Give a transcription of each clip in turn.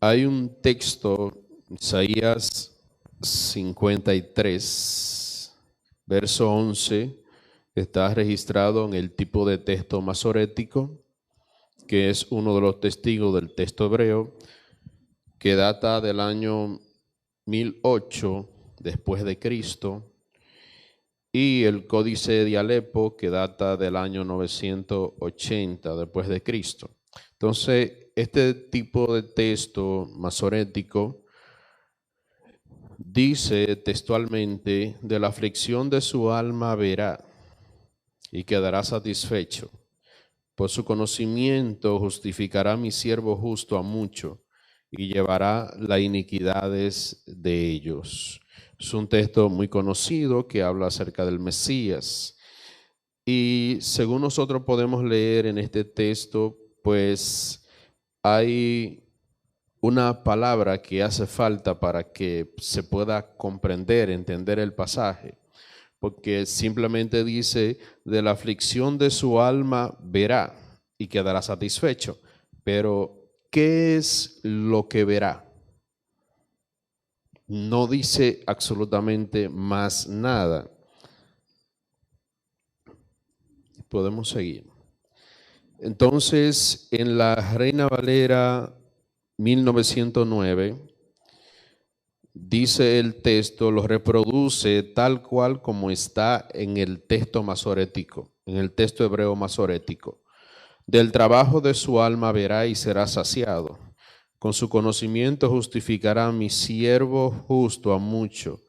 Hay un texto, Isaías 53, verso 11, que está registrado en el tipo de texto masorético, que es uno de los testigos del texto hebreo, que data del año 1008 después de Cristo, y el Códice de Alepo, que data del año 980 después de Cristo. Entonces, este tipo de texto masorético dice textualmente: de la aflicción de su alma verá y quedará satisfecho. Por su conocimiento justificará mi siervo justo a mucho y llevará las iniquidades de ellos. Es un texto muy conocido que habla acerca del Mesías. Y según nosotros podemos leer en este texto, pues hay una palabra que hace falta para que se pueda comprender, entender el pasaje, porque simplemente dice: de la aflicción de su alma verá y quedará satisfecho. Pero, ¿qué es lo que verá? No dice absolutamente más nada. Podemos seguir. Entonces, en la Reina Valera 1909, dice el texto, lo reproduce tal cual como está en el texto masorético, en el texto hebreo masorético. Del trabajo de su alma verá y será saciado. Con su conocimiento justificará a mi siervo justo a mucho,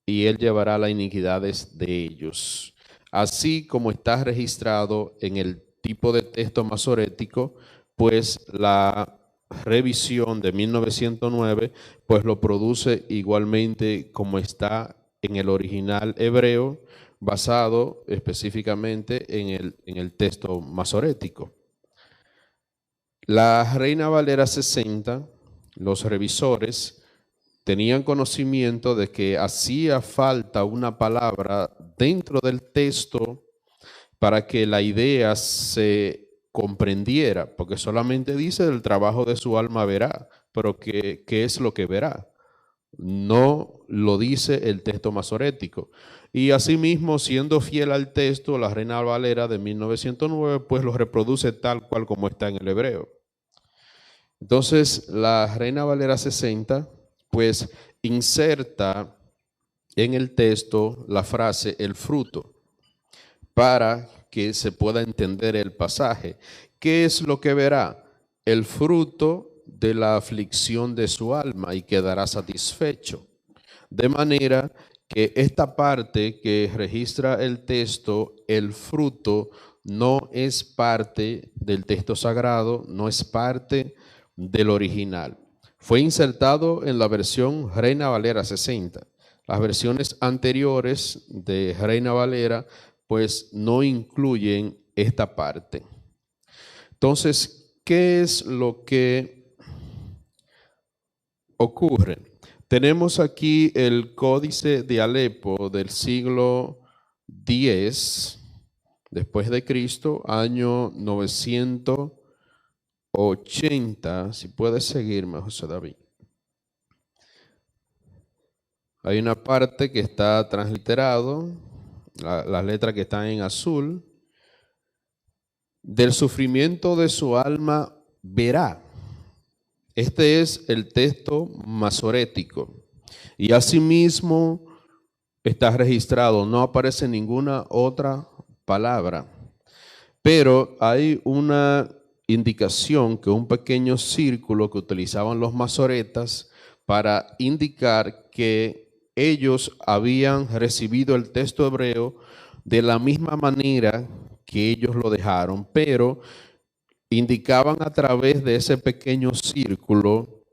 y él llevará las iniquidades de ellos. Así como está registrado en el tipo de texto masorético, pues la revisión de 1909 pues lo produce igualmente como está en el original hebreo, basado específicamente en el texto masorético. La Reina Valera 60, los revisores tenían conocimiento de que hacía falta una palabra dentro del texto para que la idea se comprendiera, porque solamente dice: del trabajo de su alma verá, pero ¿qué es lo que verá? No lo dice el texto masorético. Y asimismo, siendo fiel al texto, la Reina Valera de 1909 pues lo reproduce tal cual como está en el hebreo. Entonces, la Reina Valera 60 pues inserta en el texto la frase el fruto para que se pueda entender el pasaje. ¿Qué es lo que verá? El fruto de la aflicción de su alma y quedará satisfecho. De manera que esta parte que registra el texto, el fruto, no es parte del texto sagrado, no es parte del original. Fue insertado en la versión Reina Valera 60. Las versiones anteriores de Reina Valera pues no incluyen esta parte. Entonces, ¿qué es lo que ocurre? Tenemos aquí el Códice de Alepo del siglo X después de Cristo, año 980. Si puedes seguirme, José David. Hay una parte que está transliterado, las letras que están en azul. Del sufrimiento de su alma verá. Este es el texto masorético. Y asimismo está registrado, no aparece ninguna otra palabra. Pero hay una indicación, que un pequeño círculo que utilizaban los masoretas para indicar que ellos habían recibido el texto hebreo de la misma manera que ellos lo dejaron, pero indicaban a través de ese pequeño círculo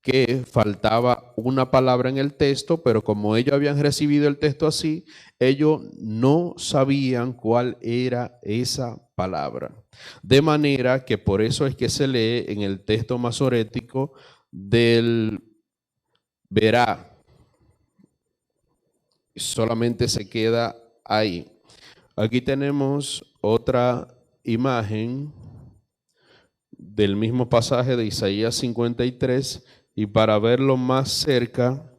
que faltaba una palabra en el texto, pero como ellos habían recibido el texto así, ellos no sabían cuál era esa palabra. De manera que por eso es que se lee en el texto masorético del verá. Solamente se queda ahí. Aquí tenemos otra imagen del mismo pasaje de Isaías 53, y para verlo más cerca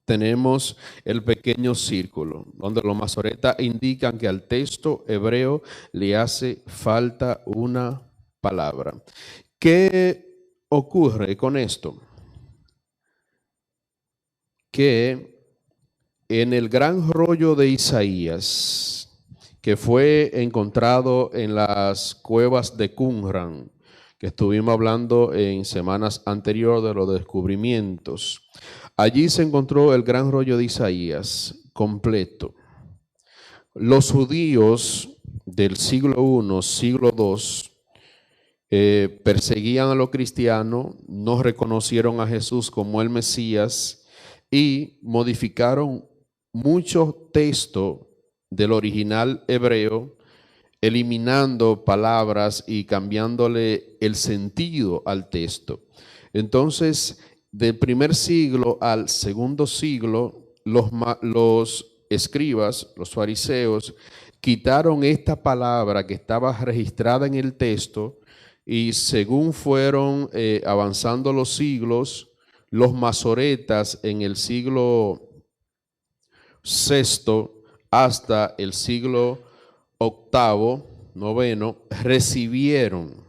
tenemos el pequeño círculo, donde los masoretas indican que al texto hebreo le hace falta una palabra. ¿Qué ocurre con esto? Que en el gran rollo de Isaías, que fue encontrado en las cuevas de Qumran, que estuvimos hablando en semanas anteriores de los descubrimientos, allí se encontró el gran rollo de Isaías completo. Los judíos del siglo I, siglo II, perseguían a los cristianos, no reconocieron a Jesús como el Mesías y modificaron muchos textos del original hebreo, eliminando palabras y cambiándole el sentido al texto. Entonces, del primer siglo al segundo siglo, los escribas, los fariseos, quitaron esta palabra que estaba registrada en el texto, y según fueron avanzando los siglos, los masoretas en el siglo VI hasta el siglo VIII, IX, recibieron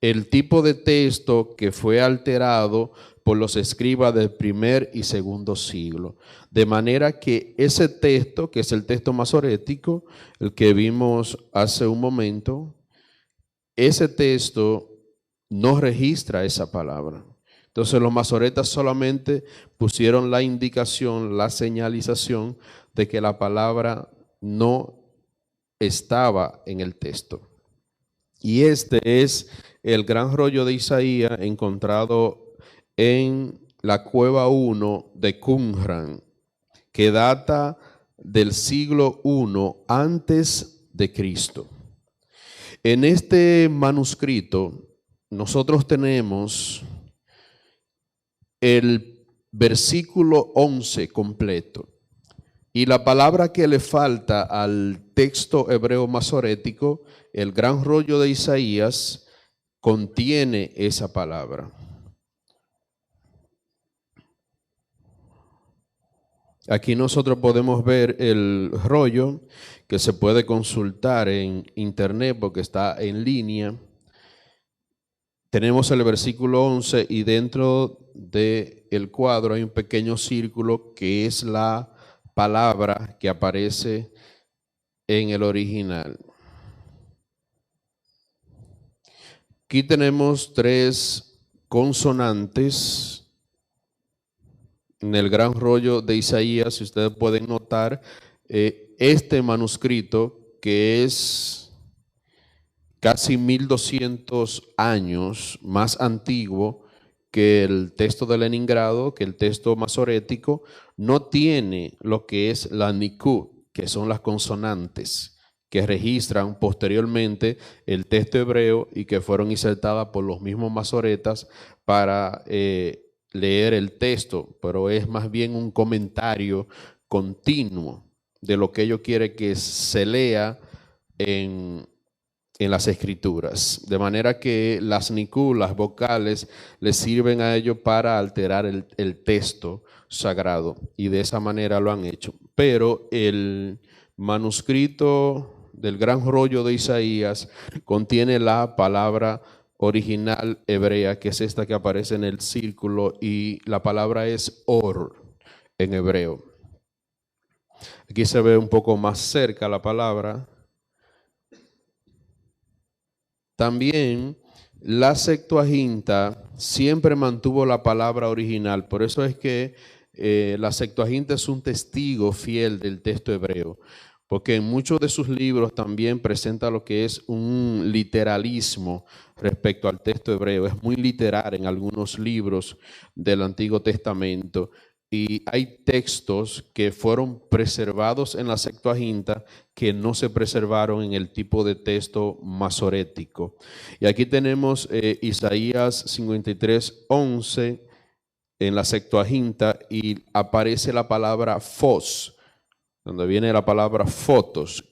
el tipo de texto que fue alterado por los escribas del primer y segundo siglo. De manera que ese texto, que es el texto masorético, el que vimos hace un momento, ese texto no registra esa palabra. Entonces los masoretas solamente pusieron la indicación, la señalización de que la palabra no estaba en el texto. Y este es el gran rollo de Isaías encontrado en la cueva 1 de Qumran, que data del siglo I antes de Cristo. En este manuscrito nosotros tenemos el versículo 11 completo, y la palabra que le falta al texto hebreo masorético, el gran rollo de Isaías, contiene esa palabra. Aquí nosotros podemos ver el rollo, que se puede consultar en internet porque está en línea. Tenemos el versículo 11 y dentro del cuadro hay un pequeño círculo que es la palabra que aparece en el original. Aquí tenemos 3 consonantes en el gran rollo de Isaías. Si ustedes pueden notar, este manuscrito, que es casi 1200 años más antiguo que el texto de Leningrado, que el texto masorético, no tiene lo que es la nikud, que son las consonantes que registran posteriormente el texto hebreo y que fueron insertadas por los mismos masoretas para leer el texto, pero es más bien un comentario continuo de lo que ellos quieren que se lea en las escrituras, de manera que las nikud, las vocales, les sirven a ellos para alterar el texto sagrado, y de esa manera lo han hecho. Pero el manuscrito del gran rollo de Isaías contiene la palabra original hebrea, que es esta que aparece en el círculo, y la palabra es or en hebreo. Aquí se ve un poco más cerca la palabra. También la Septuaginta siempre mantuvo la palabra original, por eso es que la Septuaginta es un testigo fiel del texto hebreo, porque en muchos de sus libros también presenta lo que es un literalismo respecto al texto hebreo. Es muy literal en algunos libros del Antiguo Testamento, y hay textos que fueron preservados en la Septuaginta que no se preservaron en el tipo de texto masorético. Y aquí tenemos Isaías 53, 11 en la Septuaginta, y aparece la palabra phos, donde viene la palabra fotos.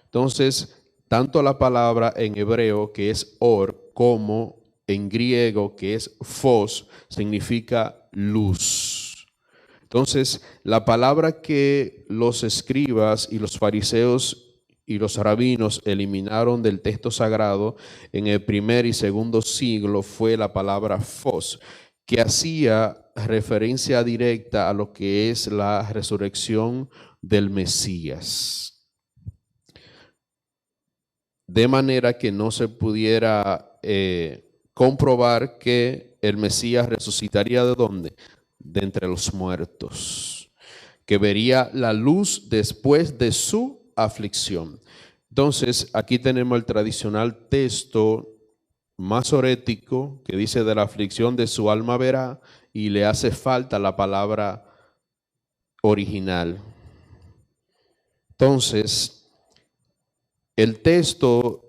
Entonces, tanto la palabra en hebreo, que es or, como en griego, que es phos, significa luz. Entonces, la palabra que los escribas y los fariseos y los rabinos eliminaron del texto sagrado en el primer y segundo siglo fue la palabra phos, que hacía referencia directa a lo que es la resurrección del Mesías. De manera que no se pudiera comprobar que el Mesías resucitaría ¿de dónde? De entre los muertos, que vería la luz después de su aflicción. Entonces, aquí tenemos el tradicional texto masorético que dice: de la aflicción de su alma verá, y le hace falta la palabra original. Entonces, el texto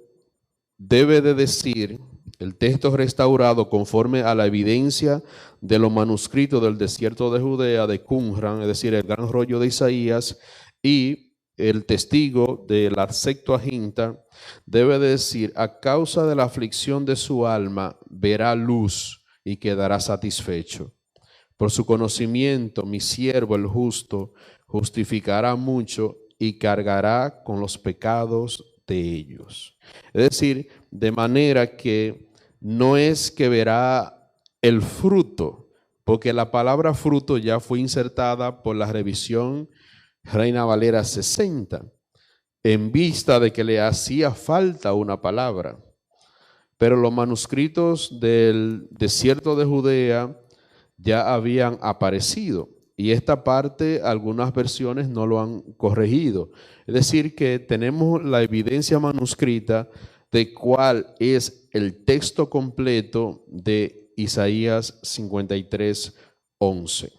debe de decir, el texto restaurado conforme a la evidencia de los manuscritos del desierto de Judea, de Qumran, es decir, el gran rollo de Isaías, y el testigo de la Septuaginta, debe decir: a causa de la aflicción de su alma verá luz y quedará satisfecho. Por su conocimiento, mi siervo el justo justificará mucho y cargará con los pecados de ellos. Es decir, de manera que no es que verá el fruto, porque la palabra fruto ya fue insertada por la revisión Reina Valera 60, en vista de que le hacía falta una palabra. Pero los manuscritos del desierto de Judea ya habían aparecido, y esta parte algunas versiones no lo han corregido. Es decir, que tenemos la evidencia manuscrita de cuál es el texto completo de Isaías 53:11.